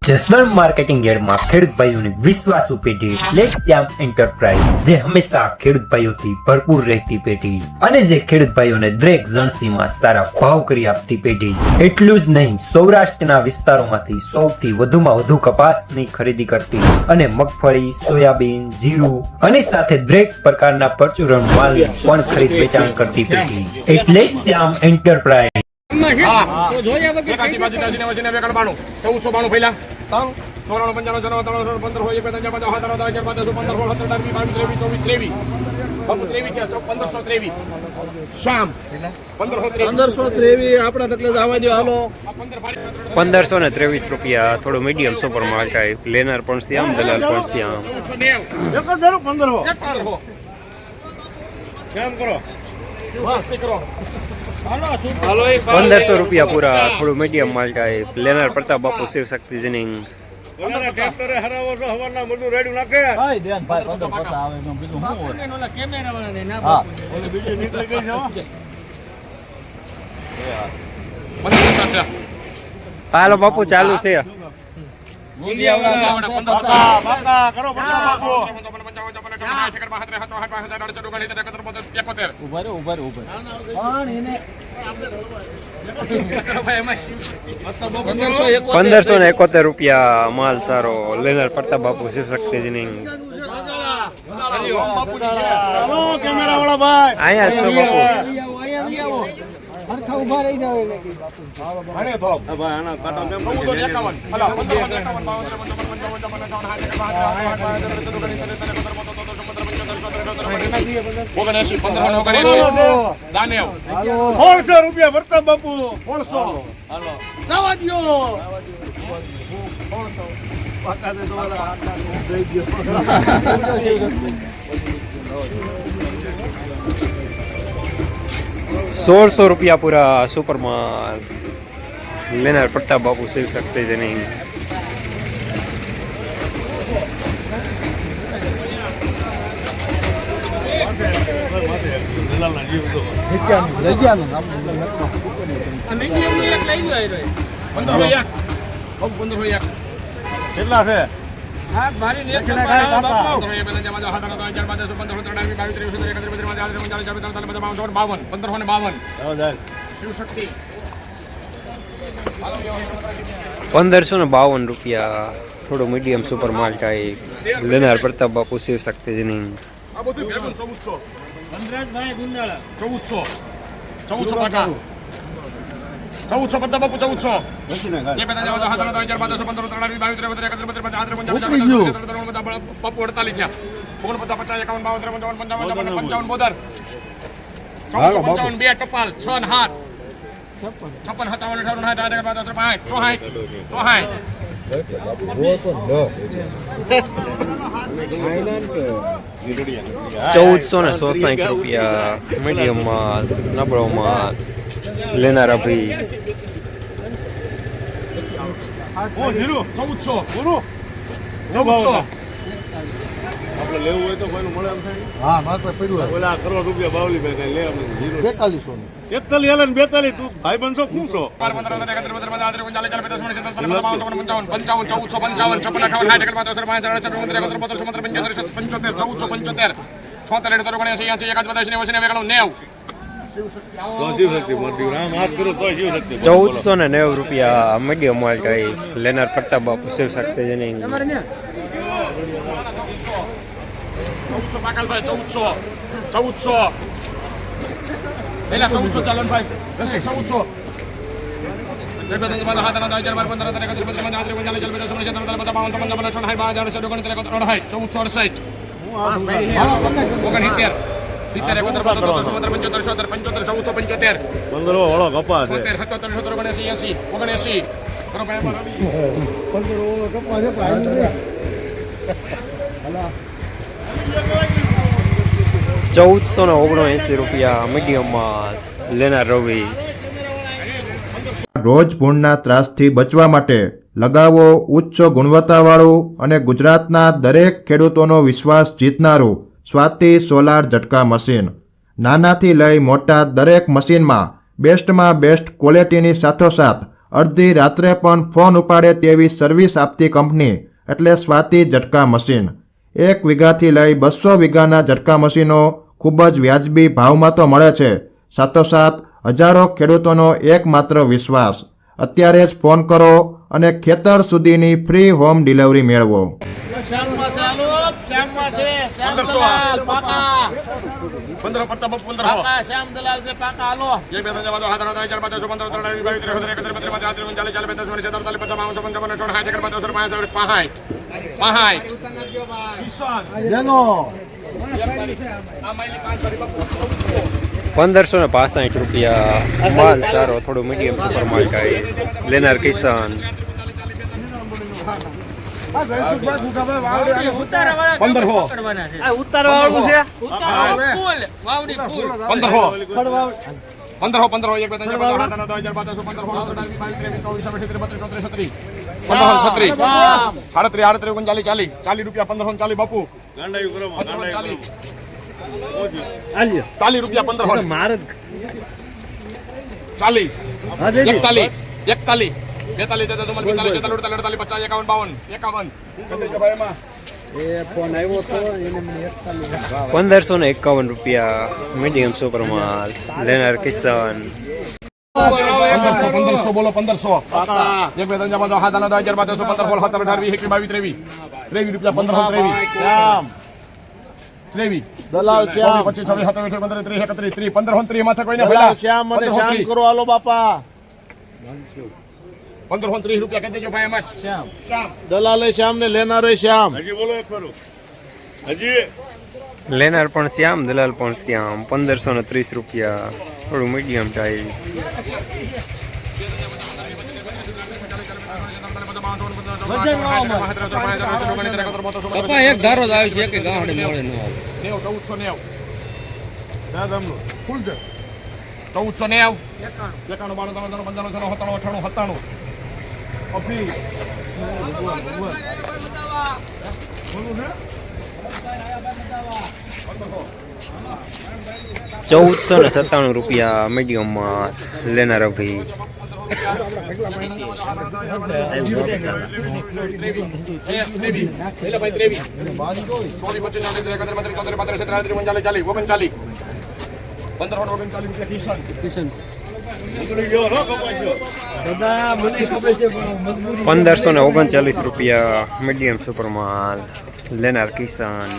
Jasdan marketing યાર્ડમાં ખેડૂત ભાઈઓની વિશ્વાસુ પેઢી એટલે શ્યામ એન્ટરપ્રાઇઝ, જે હંમેશા ખેડૂત ભાઈઓથી ભરપૂર રહેતી પેઢી અને જે ખેડૂત ભાઈઓને દરેક જણસીમાં સારા ભાવ કરી આપતી પેઢી। એટલું જ નહીં, સૌરાષ્ટ્રના વિસ્તારોમાંથી સૌથી વધુમાં વધુ કપાસની ખરીદી કરતી અને મગફળી, સોયાબીન, જીરું અને સાથે દરેક પ્રકારના પરચુરણ માલ પણ ખરીદ વેચાણ કરતી પેઢી એટલે શ્યામ એન્ટરપ્રાઇઝ। ₹1523 થોડું મીડિયમ સુપર માર્કેટ લેનાર પણ શ્યામ, દલાલ પણ શ્યામ। ₹1500 પૂરા થોડું મીડિયમ માલ ટાઈપ લેનાર પ્રતાપ બાપુ શિવ શક્તિ જનિંગ। હાલો બાપુ ચાલુ છે। ₹1571 માલ સારો લેનાર પ્રતાપ બાપુ શિવ શક્તિ જનિંગ। અહીંયા છો બાપુ, ₹1600 પ્રતાપ બાપુ 1600 પૂરા સુપર માલ લેનાર પ્રતાપ બાપુ શિવ શક્તિ જનિંગ। કેટલા છે? ₹1552 થોડું મીડિયમ સુપર માલ ટાઈપ લેનાર પ્રતાપ બાપુ શિવ શક્તિ જનિંગ। 1400 પ્રતાપ બાપુ 1400 બાપુ 48 55 બે ટપાલ 6 ને 7 56 57 ₹1466 મીડિયમ માલ, નબળો માલ લેનાર અભી। 1400 આપણે લેવું હોય તો કોઈનું મળે એમ થાય? હા, માત્ર પડ્યું હોય ઓલા કરોડ રૂપિયા બાવલી ભાઈ કઈ લે અમે 42 હાલે 42 તું ભાઈ બનશો શું છો? 1490 મીડિયમ માલ ટાઈપ લેનાર પ્રતાપ બાપુ શિવ શક્તિ જનિંગ। 1400 પાકલભાઈ 1400 પેલા 1400 ચાલો ભાઈ 1400 ₹1479 મીડિયમ માલ લેનાર રવિ। રોજ ભૂણના ત્રાસથી બચવા માટે લગાવો ઉચ્ચ ગુણવત્તાવાળું અને ગુજરાતના દરેક ખેડૂતોનો વિશ્વાસ જીતનારું સ્વાતિ સોલાર ઝટકા મશીન। નાનાથી લઈ મોટા દરેક મશીનમાં બેસ્ટમાં બેસ્ટ ક્વોલિટીની સાથોસાથ અડધી રાત્રે પણ ફોન ઉપાડે તેવી સર્વિસ આપતી કંપની એટલે સ્વાતિ ઝટકા મશીન. 1 વીઘાથી લઈ 200 વીઘાના ઝટકા મશીનો ખૂબ જ વ્યાજબી ભાવમાં તો મળે છે, સાથોસાથ હજારો ખેડૂતોનો એકમાત્ર વિશ્વાસ. અત્યારે જ ફોન કરો અને ખેતર સુધીની ફ્રી હોમ ડિલિવરી મેળવો. શ્યામમાં છે આલુ, શ્યામમાં છે, શ્યામ દલાલ, પાકા. 15 પત્તા બપ 15 પાકા, શ્યામ દલાલ છે પાકા, હાલો. ये बेतन जमा दो हाथ रहा है 4 5 15 13 22 23 31 32 40 45 46 47 48 55 જેનો 1565 રૂપિયા. માલ સારો, થોડું મીડિયમ સુપર માર્કેટ. લેનાર કિસાન. 40 રૂપિયા 1540 બાપુ 40 રૂપિયા 15 મારે 40 41 41 42 42 43 44 45 51 52 $1551 રૂપિયા. મીડિયમ સુપર માલ. લેનાર કિસાન. 1500 બોલો 1500 એક બે ત્રણ ચાર પાંચ છ સાત આઠ નવ 10 11 12 13 14 15 16 17 18 20 21 23 રૂપિયા 1523 દલાલ શ્યામ 25 26 27 28 29 30 31 1530 માથે કોઈને ભલા શ્યામ મને શ્યામ કરો હાલો બાપા 1530 રૂપિયા કહી દેજો ભાઈ એમાં શ્યામ દલાલે શ્યામ ને લેનારે શ્યામ હજી બોલો એક ફરો હજી લેનાર પણ શ્યામ, દલાલ પણ શ્યામ. 1530 રૂપિયા. થોડું મીડિયમ ટાઈપ. એક ધારો જ આવે છે, એક ગામડે મળે ન આવે. 1490 દાદામનું ફૂલ છે 1490 91 92 93 95 97 98 અપી 1497 રૂપિયા. મીડિયમમાં. લેનાર અભી. $1539 રૂપિયા. મીડિયમ સુપર માલ. લેનાર કિસાન.